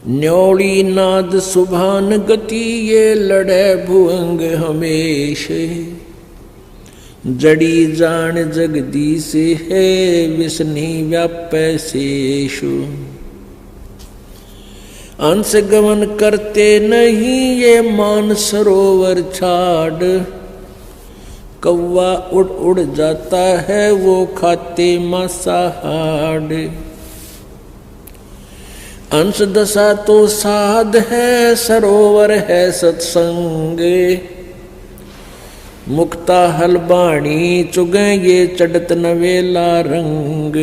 न्योली नाद सुभान गति ये लड़े भुअंग हमेश। जड़ी जान जगदीश है विष्णि व्यापै शेषु। अंश गमन करते नहीं ये मान सरोवर छाड़। कौवा उड़ उड़ जाता है वो खाते मांसाहार। अंश दशा तो साध है सरोवर है सत्संग। मुक्ता हलबाणी चुगे ये चढ़त नवेला रंग।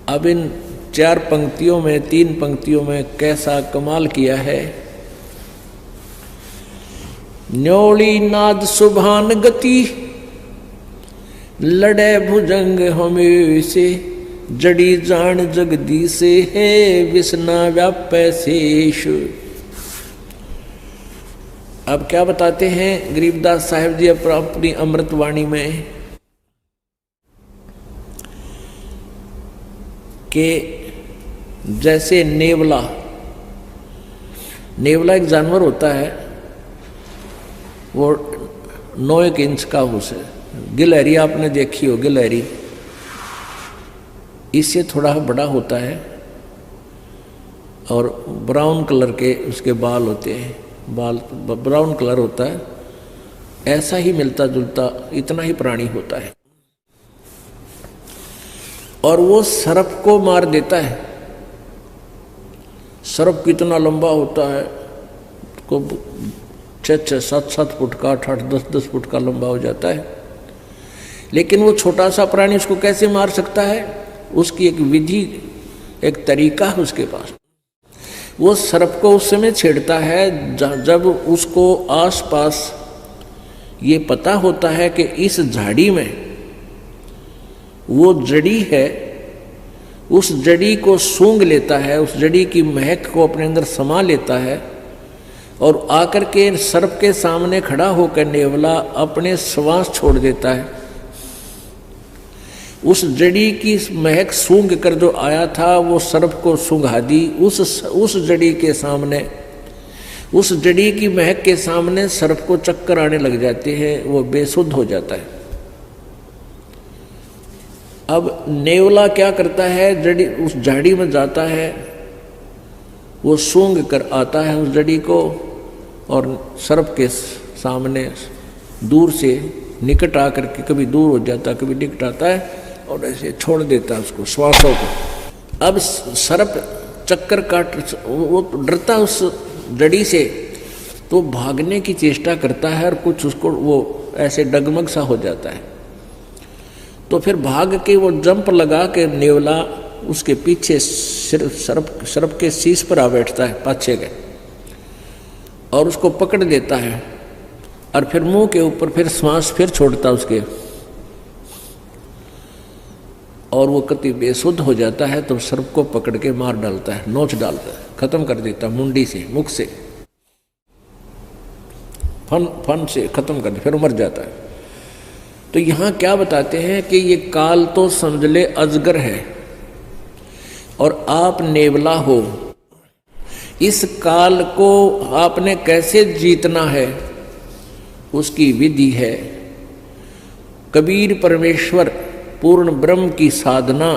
अब इन 4 पंक्तियों में 3 पंक्तियों में कैसा कमाल किया है। न्योली नाद सुभान गति लड़े भुजंग हमेशे। जड़ी जान जगदीश है विष्णा व्यापै शेष। अब क्या बताते हैं गरीबदास साहिब जी अपनी अमृतवाणी में कि जैसे नेवला एक जानवर होता है, वो 9 इंच का उसे गिलहरी आपने देखी हो, गिलहरी इससे थोड़ा बड़ा होता है और ब्राउन कलर के उसके बाल होते हैं, बाल ब्राउन कलर होता है। ऐसा ही मिलता जुलता इतना ही प्राणी होता है और वो सर्प को मार देता है। सर्प कितना लंबा होता है, को 6-6, 7-7 फुट का, 8-8, 10-10 फुट का लंबा हो जाता है। लेकिन वो छोटा सा प्राणी उसको कैसे मार सकता है, उसकी एक विधि, एक तरीका है उसके पास। वो सर्प को उस समय छेड़ता है जब उसको आसपास ये पता होता है कि इस झाड़ी में वो जड़ी है, उस जड़ी को सूंघ लेता है, उस जड़ी की महक को अपने अंदर समा लेता है और आकर के सर्प के सामने खड़ा होकर नेवला अपने श्वास छोड़ देता है। उस जड़ी की महक सूंघ कर जो आया था वो सर्प को सूंघा दी। उस जड़ी के सामने, उस जड़ी की महक के सामने सर्प को चक्कर आने लग जाते हैं, वो बेसुध हो जाता है। अब नेवला क्या करता है, जड़ी उस झाड़ी में जाता है, वो सूंघ कर आता है उस जड़ी को और सर्प के सामने दूर से निकट आकर के कभी दूर हो जाता है, कभी निकट आता है और ऐसे छोड़ देता है उसको, श्वासों को। अब सर्प चक्कर काट, वो डरता उस जड़ी से, तो भागने की चेष्टा करता है और कुछ उसको वो ऐसे डगमग सा हो जाता है। तो फिर भाग के वो जंप लगा के नेवला उसके पीछे सर्प के शीश पर आ बैठता है पाछे के और उसको पकड़ देता है और फिर मुंह के ऊपर फिर श्वास फिर छोड़ता उसके और वो कति बेसुध हो जाता है। तो सर्प को पकड़ के मार डालता है, नोच डालता है, खत्म कर देता है मुंडी से, मुख से, फन से खत्म कर दे, फिर मर जाता है। तो यहाँ क्या बताते हैं कि ये काल तो समझ ले अजगर है और आप नेवला हो। इस काल को आपने कैसे जीतना है उसकी विधि है। कबीर परमेश्वर पूर्ण ब्रह्म की साधना,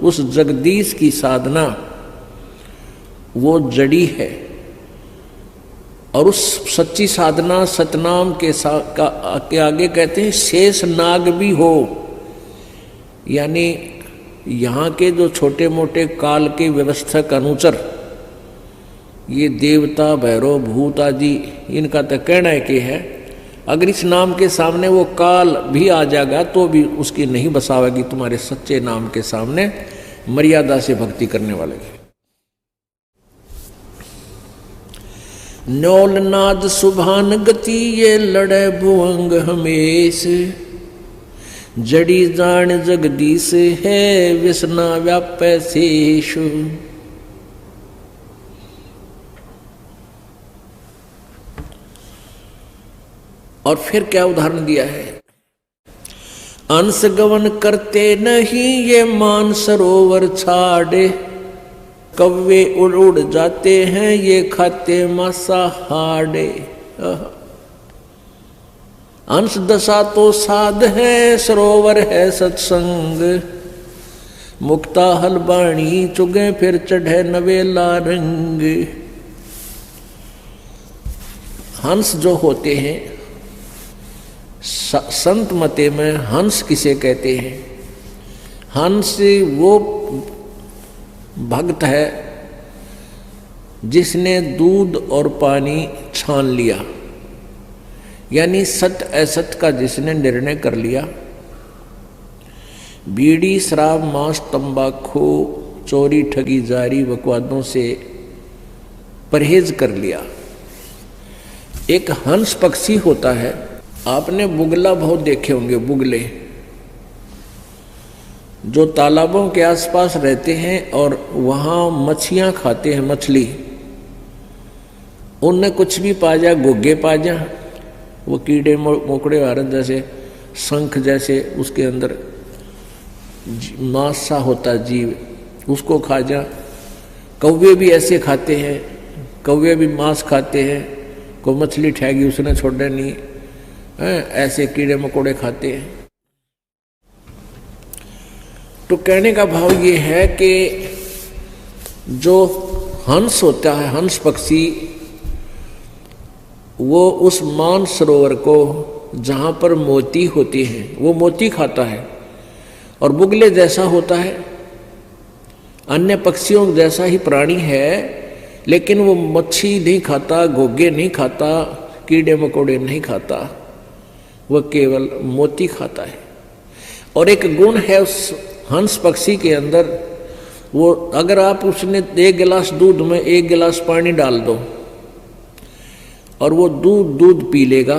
उस जगदीश की साधना वो जड़ी है और उस सच्ची साधना सतनाम के आगे कहते हैं शेष नाग भी हो। यानी यहाँ के जो छोटे मोटे काल के व्यवस्थक अनुचर, ये देवता भैरव भूत आदि, इनका तो कहना है कि है अगर इस नाम के सामने वो काल भी आ जाएगा तो भी उसकी नहीं बसावेगी तुम्हारे सच्चे नाम के सामने, मर्यादा से भक्ति करने वाले की। न्योल नाद सुभान गति ये लड़े भुअंग हमेश। जड़ी जान जगदीश है विष्णा व्यापै शेष। और फिर क्या उदाहरण दिया है। अंश गवन करते नहीं ये मान सरोवर छाड़े, कौवे उड़ उड़ जाते हैं ये खाते मांसाहारे। अंश दशा तो साध है, सरोवर है सत्संग, मुक्ता हलबाणी चुगे फिर चढ़े नवेला रंग। हंस जो होते हैं, संत मते में हंस किसे कहते हैं? हंस वो भक्त है जिसने दूध और पानी छान लिया, यानी सत्य असत्य का जिसने निर्णय कर लिया। बीड़ी शराब मांस तंबाकू चोरी ठगी जारी बकवादों से परहेज कर लिया। एक हंस पक्षी होता है, आपने बुगला बहुत देखे होंगे, बुगले जो तालाबों के आसपास रहते हैं और वहाँ मछलियाँ खाते हैं, मछली उनने कुछ भी पा जा, गोगे पा जा, वो कीड़े मोकड़े वारद जैसे शंख जैसे उसके अंदर मांस सा होता जीव, उसको खा जा। कौवे भी ऐसे खाते हैं, कौवे भी मांस खाते हैं, कोई मछली ठहगी उसने छोड़ा नहीं है, ऐसे कीड़े मकोड़े खाते हैं। तो कहने का भाव ये है कि जो हंस होता है, हंस पक्षी, वो उस मान सरोवर को जहाँ पर मोती होती हैं वो मोती खाता है, और बुगले जैसा होता है, अन्य पक्षियों जैसा ही प्राणी है, लेकिन वो मच्छी नहीं खाता, घोगे नहीं खाता, कीड़े मकोड़े नहीं खाता, वह केवल मोती खाता है। और एक गुण है उस हंस पक्षी के अंदर, वो अगर आप उसने 1 गिलास दूध में 1 गिलास पानी डाल दो और वो दूध पी लेगा,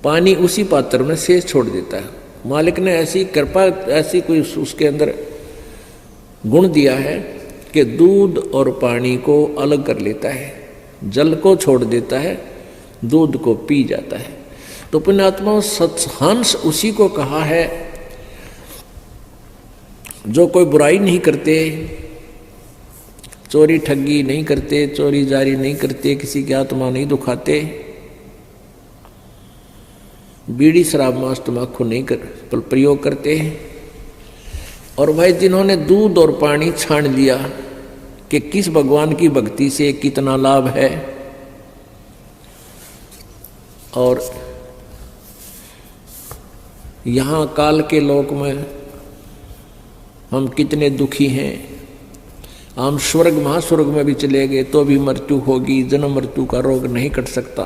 पानी उसी पात्र में शेष छोड़ देता है। मालिक ने ऐसी कृपा, ऐसी कोई उसके अंदर गुण दिया है कि दूध और पानी को अलग कर लेता है, जल को छोड़ देता है, दूध को पी जाता है। तो पुण्यात्मा हंस उसी को कहा है जो कोई बुराई नहीं करते, चोरी ठगी नहीं करते, चोरी जारी नहीं करते, किसी की आत्मा नहीं दुखाते, बीड़ी शराब मांस तंबाकू नहीं प्रयोग करते हैं। और भाई जिन्होंने दूध और पानी छान लिया कि किस भगवान की भक्ति से कितना लाभ है और यहाँ काल के लोक में हम कितने दुखी हैं। हम स्वर्ग महास्वर्ग में भी चले गए तो भी मृत्यु होगी, जन्म मृत्यु का रोग नहीं कट सकता।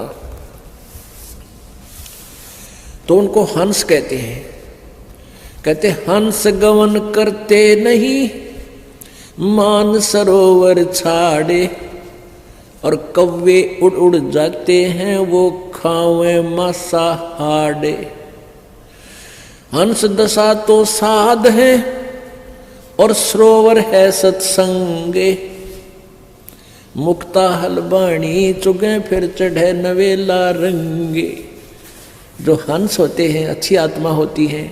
तो उनको हंस कहते हैं। कहते हंस गवन करते नहीं मान सरोवर छाड़े, और कौवे उड़ उड़ जाते हैं वो खावे मांसाहारे। हंस दशा तो साध है और सरोवर है सत्संगे, मुक्ता हलबाणी चुगे फिर चढ़े नवेला रंगे। जो हंस होते हैं, अच्छी आत्मा होती है,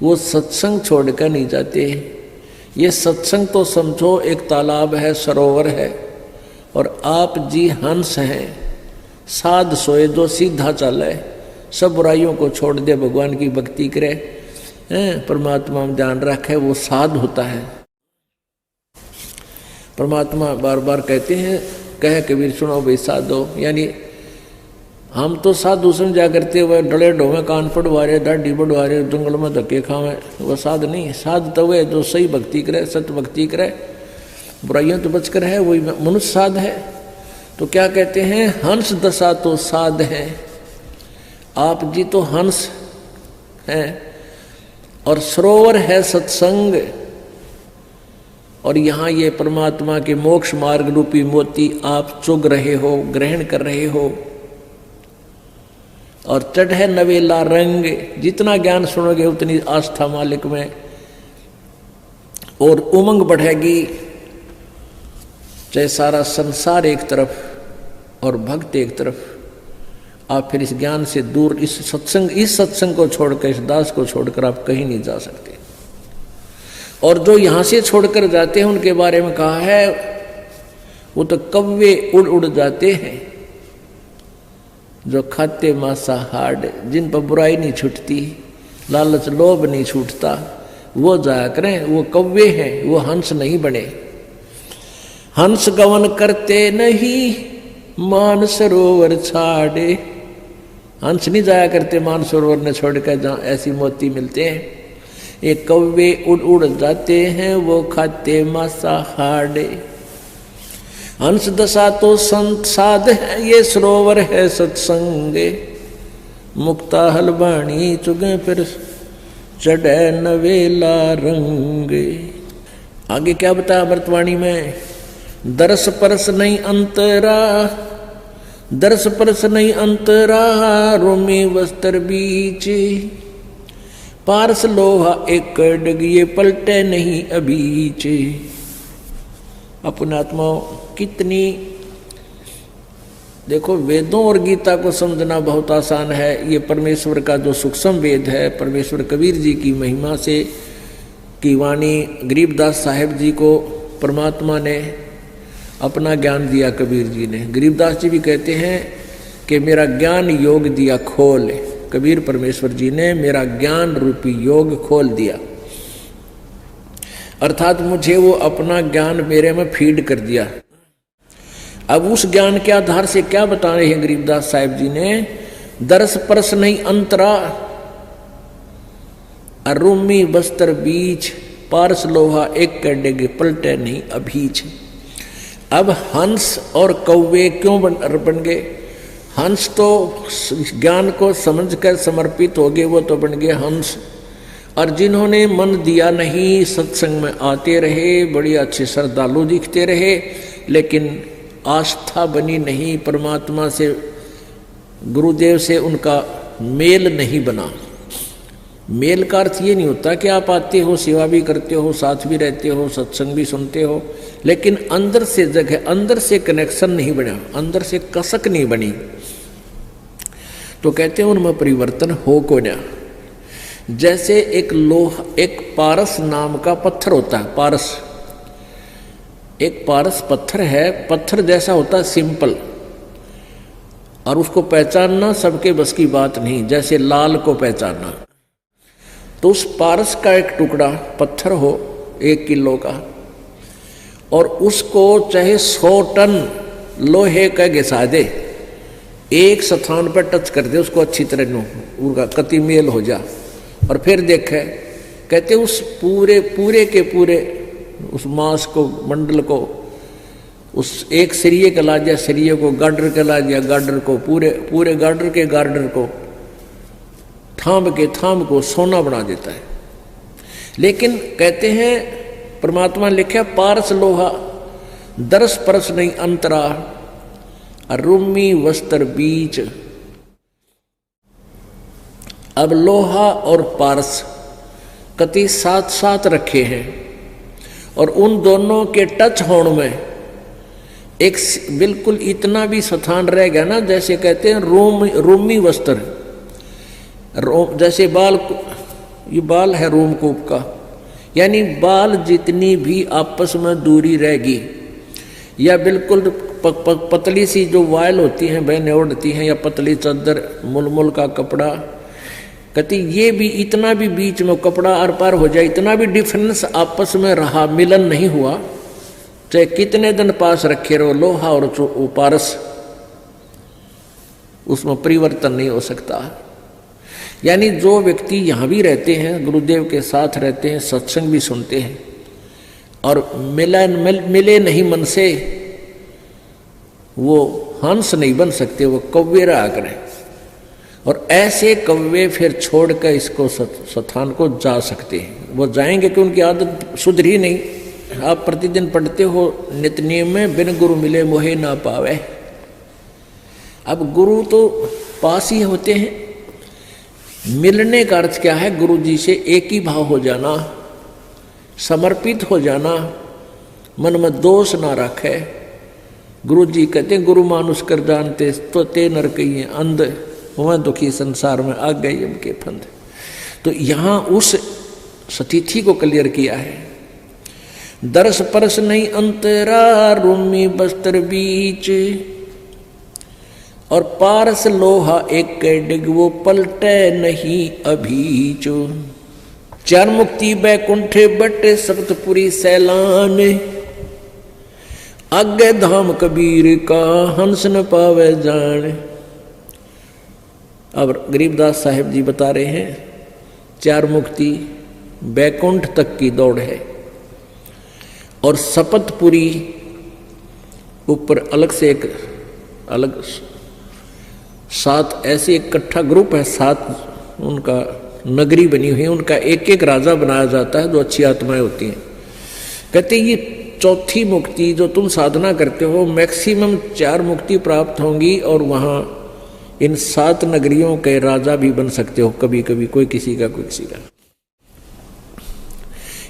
वो सत्संग छोड़कर नहीं जाते। ये सत्संग तो समझो एक तालाब है, सरोवर है, और आप जी हंस हैं, साध सोए जो सीधा चले, सब बुराइयों को छोड़ दे, भगवान की भक्ति करे, परमात्मा में ध्यान रखे, वो साध होता है। परमात्मा बार बार कहते हैं, कहे कबीर सुनो भाई साधो, यानी हम तो साधु समझा करते हुए डले ढोवे, कान पड़वारे, दाढ़ी बढ़वारे, जंगल में धक्के खावे, वो साध नहीं। साध तो वह जो सही भक्ति करे, सत्य भक्ति करे, बुराइयों तो बचकर है, वही मनुष्य साध है। तो क्या कहते हैं, हंस दशा तो साध है। आप जी तो हंस हैं और सरोवर है सत्संग, और यहाँ ये परमात्मा के मोक्ष मार्ग रूपी मोती आप चुग रहे हो, ग्रहण कर रहे हो, और चढ़े नवेला रंग। जितना ज्ञान सुनोगे उतनी आस्था मालिक में और उमंग बढ़ेगी। चाहे सारा संसार एक तरफ और भक्त एक तरफ, आप फिर इस ज्ञान से दूर, इस सत्संग को छोड़कर, इस दास को छोड़कर आप कहीं नहीं जा सकते। और जो यहां से छोड़कर जाते हैं उनके बारे में कहा है वो तो कौवे उड़ उड़ जाते हैं, जो खाते मांसाहार, जिन पर बुराई नहीं छूटती, लालच लोभ नहीं छूटता, वो जाया करें, वो कौवे हैं, वो हंस नहीं बने। हंस गवन करते नहीं मान सरोवर छाड़े, हंस नहीं जाया करते मान सरोवर ने छोड़कर जहाँ ऐसी मोती मिलते हैं। ये कौवे उड़ उड़ जाते हैं, वो खाते मांसाहार। हंस दशा तो संत साध है, ये सरोवर है सत्संगे। मुक्ता हलवाणी चुगे फिर चढ़े नवेला रंगे। आगे क्या बताया अमृतवाणी में, दरस परस नहीं अंतरा, दरस परस नहीं अंतरा, रोमी वस्त्र बीच, पारस लोहा एक डगिए पलटे नहीं अबीच। अपने आत्माओं कितनी, देखो वेदों और गीता को समझना बहुत आसान है। ये परमेश्वर का जो सूक्ष्म वेद है, परमेश्वर कबीर जी की महिमा से की वाणी, गरीबदास साहेब जी को परमात्मा ने अपना ज्ञान दिया। कबीर जी ने, गरीबदास जी भी कहते हैं कि मेरा ज्ञान योग दिया खोल। कबीर परमेश्वर जी ने मेरा ज्ञान रूपी योग खोल दिया, अर्थात मुझे वो अपना ज्ञान मेरे में फीड कर दिया। अब उस ज्ञान के आधार से क्या बता रहे हैं गरीबदास साहिब जी ने, दरस परस नहीं अंतरा, अरुमी बस्तर बीच, पारस लोहा एक कडेगे पलटे नहीं अभीच। अब हंस और कौवे क्यों बन गए? हंस तो ज्ञान को समझकर समर्पित हो गए, वो तो बन गए हंस। और जिन्होंने मन दिया नहीं, सत्संग में आते रहे, बड़ी अच्छे श्रद्धालु दिखते रहे, लेकिन आस्था बनी नहीं, परमात्मा से, गुरुदेव से उनका मेल नहीं बना। मेल का अर्थ ये नहीं होता कि आप आते हो, सेवा भी करते हो, साथ भी रहते हो, सत्संग भी सुनते हो, लेकिन अंदर से जगह, अंदर से कनेक्शन नहीं बना, अंदर से कसक नहीं बनी, तो कहते हैं उनमें परिवर्तन हो को ना। जैसे एक लोहा, एक पारस नाम का पत्थर होता है, पारस, एक पारस पत्थर है, पत्थर जैसा होता है सिंपल, और उसको पहचानना सबके बस की बात नहीं, जैसे लाल को पहचानना। तो उस पारस का एक टुकड़ा पत्थर हो 1 किलो का, और उसको चाहे 100 टन लोहे का घिसा दे, एक स्थान पर टच कर दे उसको अच्छी तरह उनका कति मेल हो जा, और फिर देखे, कहते उस पूरे के पूरे उस मांस को, मंडल को, उस एक सिरिये का ला दिया, सिरिये को गार्डर का ला दिया, गार्डर को पूरे गार्डर के गार्डर को, थाम को सोना बना देता है। लेकिन कहते हैं परमात्मा लिखा पारस लोहा, दरस परस नहीं अंतरा, अरुमी वस्त्र बीच। अब लोहा और पारस कति साथ साथ रखे हैं, और उन दोनों के टच होने में एक बिल्कुल इतना भी स्थान रह गया ना, जैसे कहते हैं रोमी वस्त्र, जैसे बाल, ये बाल है रोमकूप का, यानी बाल जितनी भी आपस में दूरी रहेगी, या बिल्कुल पतली सी जो वायल होती हैं बहनें ओढ़ती हैं, या पतली चादर, मुलमुल का कपड़ा, कहती ये भी इतना भी बीच में कपड़ा आर पार हो जाए, इतना भी डिफरेंस आपस में रहा, मिलन नहीं हुआ, चाहे कितने दिन पास रखे रहो लोहा और पारस, उसमें परिवर्तन नहीं हो सकता। यानी जो व्यक्ति यहाँ भी रहते हैं, गुरुदेव के साथ रहते हैं, सत्संग भी सुनते हैं, और मिले नहीं मन से, वो हंस नहीं बन सकते, वो कौवे रहा करें। और ऐसे कौवे फिर छोड़कर इसको स्थान को जा सकते हैं, वो जाएंगे कि उनकी आदत सुधरी नहीं। आप प्रतिदिन पढ़ते हो नित्यनेम में, बिन गुरु मिले मोहे ना पावे। अब गुरु तो पास ही होते हैं, मिलने का अर्थ क्या है? गुरु जी से एक ही भाव हो जाना, समर्पित हो जाना, मन में दोष ना रखे, गुरु जी कहते हैं गुरु मानुष कर जानते तो ते नर कहिए अंध वह दुखी संसार में आ गए उनके फंद। तो यहाँ उस स्थिति को क्लियर किया है। दरस परस नहीं अंतरा रूमी बस्तर बीच, और पारस लोहा एक डिग वो पलटे नहीं अभीचो। चार मुक्ति बैकुंठे बटे सप्तपुरी सैलान, आगे धाम कबीर का हंस न पावे जान। अब गरीबदास साहिब जी बता रहे हैं चार मुक्ति बैकुंठ तक की दौड़ है, और सपतपुरी ऊपर अलग से एक अलग 7 ऐसे इकट्ठा ग्रुप है, 7 उनका नगरी बनी हुई है, उनका एक एक राजा बनाया जाता है जो अच्छी आत्माएं होती हैं। कहते ये चौथी मुक्ति जो तुम साधना करते हो मैक्सिमम 4 मुक्ति प्राप्त होंगी, और वहां इन 7 नगरियों के राजा भी बन सकते हो कभी कभी, कोई किसी का कोई किसी का।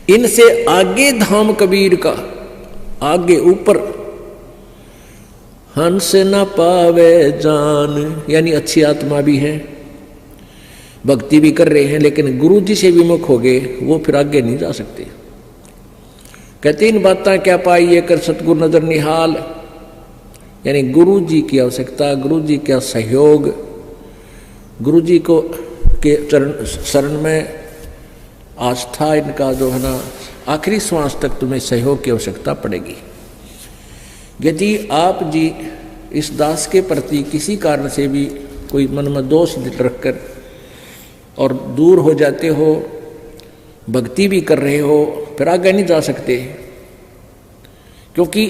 इनसे आगे धाम कबीर का, आगे ऊपर हंस न पावे जान, यानी अच्छी आत्मा भी है, भक्ति भी कर रहे हैं, लेकिन गुरु जी से विमुख हो गए, वो फिर आगे नहीं जा सकते। कहते इन बातें क्या पाई ये कर सतगुरु नजर निहाल, यानी गुरु जी की आवश्यकता, गुरु जी का सहयोग, गुरु जी को के चरण शरण में आस्था, इनका जो है ना आखिरी श्वास तक तुम्हें सहयोग की आवश्यकता पड़ेगी। यदि आप जी इस दास के प्रति किसी कारण से भी कोई मन में दोष रखकर और दूर हो जाते हो, भक्ति भी कर रहे हो, फिर आगे नहीं जा सकते, क्योंकि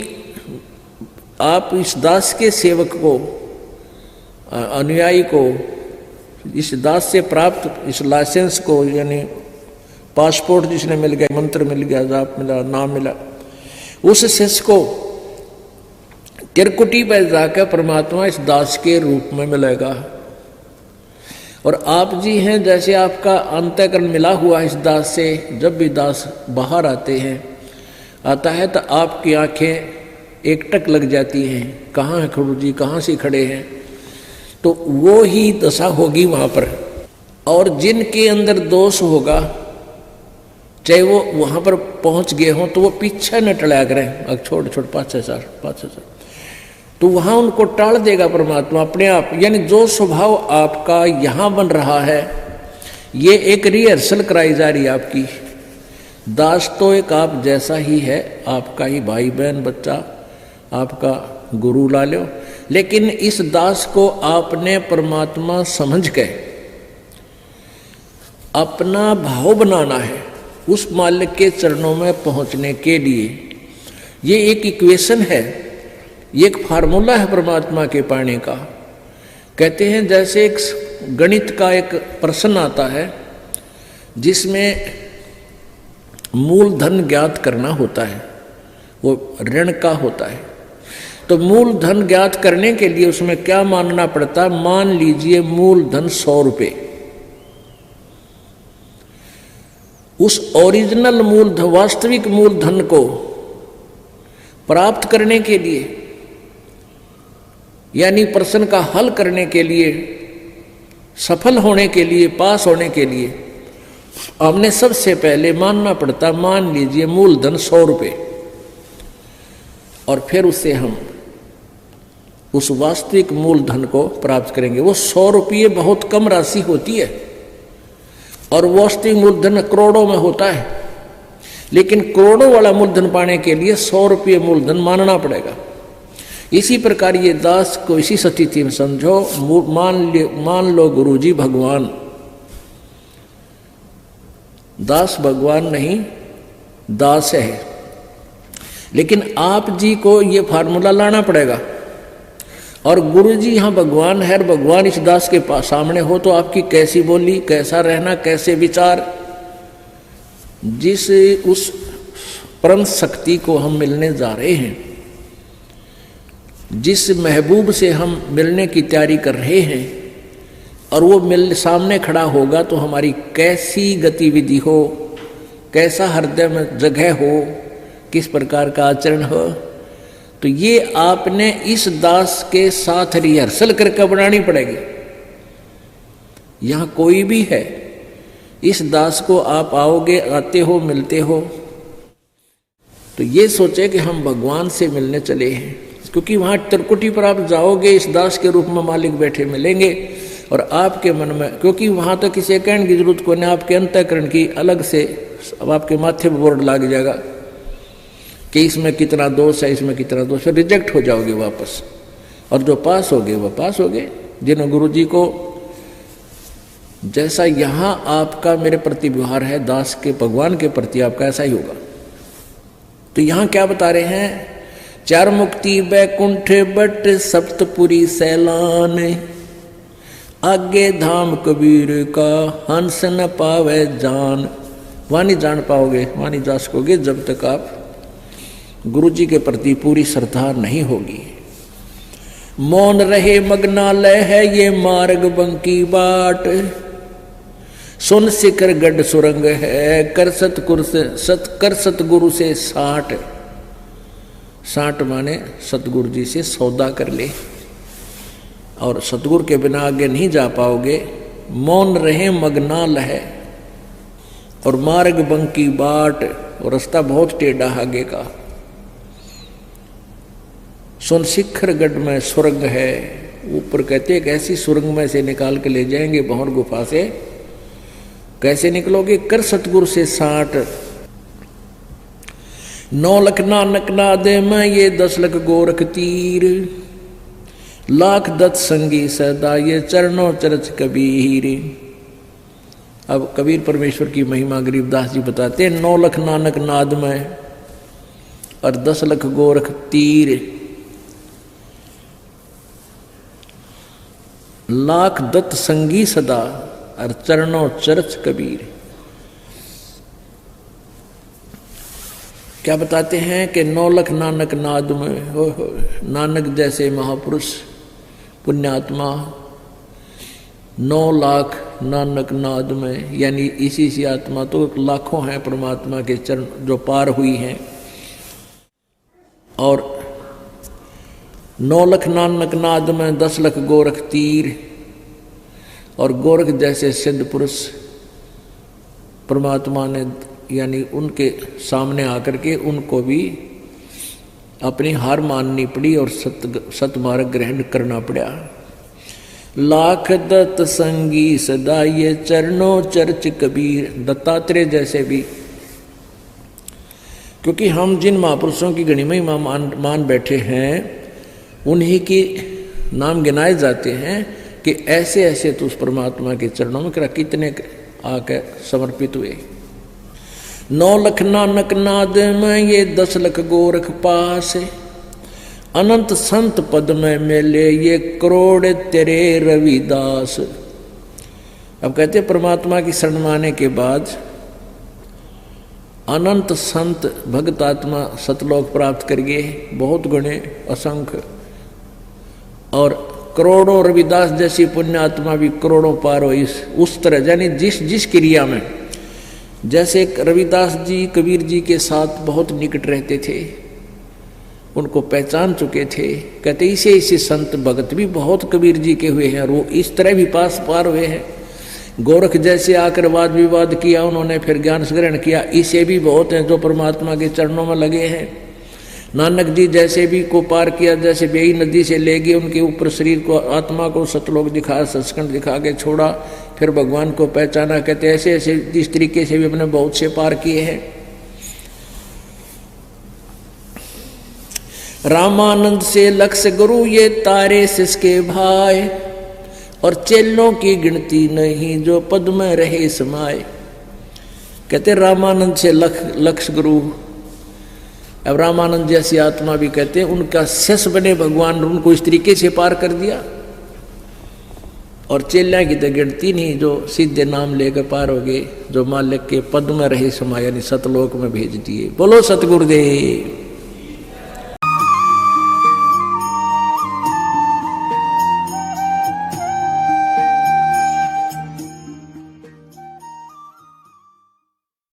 आप इस दास के सेवक को, अनुयायी को, इस दास से प्राप्त इस लाइसेंस को, यानी पासपोर्ट जिसने मिल गया, मंत्र मिल गया, जाप मिला, नाम मिला, उस शिष्य को किरकुटी पर जाकर परमात्मा इस दास के रूप में मिलेगा। और आप जी हैं जैसे आपका अंतःकरण मिला हुआ इस दास से, जब भी दास बाहर आता है तो आपकी आंखें एकटक लग जाती हैं, कहाँ है गुरु जी, कहाँ से खड़े हैं, तो वो ही दशा होगी वहाँ पर। और जिनके अंदर दोष होगा, चाहे वो वहाँ पर पहुँच गए हों, तो वो पीछे न टला करें, अब छोड़ 5-6 तो वहाँ उनको टाल देगा परमात्मा अपने आप। यानी जो स्वभाव आपका यहाँ बन रहा है, ये एक रिहर्सल कराई जा रही है आपकी। दास तो एक आप जैसा ही है, आपका ही भाई बहन बच्चा, आपका गुरु ला लो, लेकिन इस दास को आपने परमात्मा समझ के अपना भाव बनाना है उस मालिक के चरणों में पहुंचने के लिए। ये एक इक्वेशन है, ये एक फार्मूला है परमात्मा के पाने का। कहते हैं जैसे एक गणित का एक प्रश्न आता है जिसमें मूलधन ज्ञात करना होता है, वो ऋण का होता है। तो मूलधन ज्ञात करने के लिए उसमें क्या मानना पड़ता है? मान लीजिए मूलधन 100 रुपये। उस ओरिजिनल मूलधन, वास्तविक मूलधन को प्राप्त करने के लिए, यानी प्रश्न का हल करने के लिए, सफल होने के लिए, पास होने के लिए, हमने सबसे पहले मानना पड़ता, मान लीजिए मूलधन 100 रुपये, और फिर उससे हम उस वास्तविक मूलधन को प्राप्त करेंगे। वो 100 रुपये बहुत कम राशि होती है, और वास्तविक मूलधन करोड़ों में होता है, लेकिन करोड़ों वाला मूलधन पाने के लिए 100 रुपये मूलधन मानना पड़ेगा। इसी प्रकार ये दास को इसी स्थिति में समझो, मान लो गुरुजी भगवान, दास भगवान नहीं, दास है, लेकिन आप जी को ये फार्मूला लाना पड़ेगा। और गुरुजी यहाँ भगवान है, और भगवान इस दास के पास सामने हो, तो आपकी कैसी बोली, कैसा रहना, कैसे विचार, जिस उस परम शक्ति को हम मिलने जा रहे हैं, जिस महबूब से हम मिलने की तैयारी कर रहे हैं, और वो सामने खड़ा होगा, तो हमारी कैसी गतिविधि हो, कैसा हृदय में जगह हो, किस प्रकार का आचरण हो, तो ये आपने इस दास के साथ रिहर्सल करके बनानी पड़ेगी। यहां कोई भी है, इस दास को आप आओगे, आते हो, मिलते हो, तो ये सोचे कि हम भगवान से मिलने चले हैं, क्योंकि वहां त्रिकुटी पर आप जाओगे, इस दास के रूप में मालिक बैठे मिलेंगे और आपके मन में, क्योंकि वहां तो किसी कहने की जरूरत को नहीं, आपके अंतःकरण की अलग से अब आपके माथे पर बोर्ड लग जाएगा कि इसमें कितना दोष है, इसमें कितना दोष है, रिजेक्ट हो जाओगे वापस। और जो पास हो गए वो पास हो गए। जिन गुरु जी को जैसा यहां आपका मेरे प्रति व्यवहार है, दास के भगवान के प्रति आपका ऐसा ही होगा। तो यहां क्या बता रहे हैं, चार मुक्ति बैकुंठ बट सप्तपुरी सैलान, आगे धाम कबीर का हंस न पावे जान। वहां नहीं जान पाओगे, वहां नहीं जा सकोगे जब तक आप गुरु जी के प्रति पूरी श्रद्धा नहीं होगी। मौन रहे मग्नालय है ये मार्ग बंकी बाट, सुन शिखर गढ़ सुरंग है कर सतगुरु से साठ। साठ माने सतगुरु जी से सौदा कर ले, और सतगुरु के बिना आगे नहीं जा पाओगे। मौन रहे मग्नाल है और मार्ग बंकी बाट, और रास्ता बहुत टेढ़ा आगे का। सुन शिखर गढ़ में सुरंग है, ऊपर कहते एक ऐसी सुरंग में से निकाल के ले जाएंगे भंवर गुफा से। कैसे निकलोगे, कर सतगुरु से साठ। 9 लख नानक नादे में ये 10 लख गोरख तीर, लाख दत्त संगी सदा ये चरणों चरच कबीर। अब कबीर परमेश्वर की महिमा गरीबदास जी बताते हैं, 9 लख नानक नाद में और 10 लख गोरख तीर, लाख दत्त संगी सदा और चरणों चरच कबीर। क्या बताते हैं कि 9 लख नानक नाद में, हो नानक जैसे महापुरुष पुण्यात्मा 9 लाख नानक नाद में, यानी इसी सी आत्मा तो लाखों हैं परमात्मा के चरण जो पार हुई हैं। और 9 लख नानक नाद में 10 लख गोरख तीर, और गोरख जैसे सिद्ध पुरुष परमात्मा ने यानी उनके सामने आकर के उनको भी अपनी हार माननी पड़ी और सतमार्ग ग्रहण करना पड़ा। लाख दत्त संगी सदा ये चरणों चर्च कबीर, दत्तात्रेय जैसे भी, क्योंकि हम जिन महापुरुषों की गणिमा ही मान बैठे हैं उन्हीं की नाम गिनाए जाते हैं कि ऐसे ऐसे तो उस परमात्मा के चरणों में कितने आके समर्पित हुए। 9 लख नानक नाद में ये 10 लख गोरख पास, अनंत संत पद में मिले ये करोड़ तेरे रविदास। अब कहते परमात्मा की शरण माने के बाद अनंत संत भक्त आत्मा सतलोक प्राप्त करिए, बहुत गुणे असंख्य, और करोड़ों रविदास जैसी पुण्य आत्मा भी करोड़ों पार हो। इस उस तरह यानी जिस क्रिया में, जैसे रविदास जी कबीर जी के साथ बहुत निकट रहते थे, उनको पहचान चुके थे, कहते इसे संत भगत भी बहुत कबीर जी के हुए हैं और वो इस तरह भी पार हुए हैं। गोरख जैसे आकर वाद विवाद किया उन्होंने, फिर ज्ञान ग्रहण किया, इसे भी बहुत हैं जो परमात्मा के चरणों में लगे हैं। नानक जी जैसे भी को पार किया, जैसे बेई नदी से ले गए उनके ऊपर शरीर को, आत्मा को सतलोक दिखा, सचखंड दिखा के छोड़ा, फिर भगवान को पहचाना। कहते ऐसे ऐसे इस तरीके से भी अपने बहुत से पार किए हैं। रामानंद से लक्ष्य गुरु ये तारे सिसके भाई, और चेलों की गिनती नहीं जो पद में रहे समाये। कहते रामानंद से लक्ष्य गुरु, अब रामानंद जैसी आत्मा भी कहते हैं उनका शिष्य बने भगवान, उनको इस तरीके से पार कर दिया। और चेल्या की तो गिनती नहीं जो सीधे नाम लेकर पार हो गए, जो मालिक के पद में रहे समाये, यानी सतलोक में भेज दिए। बोलो सतगुरुदेव।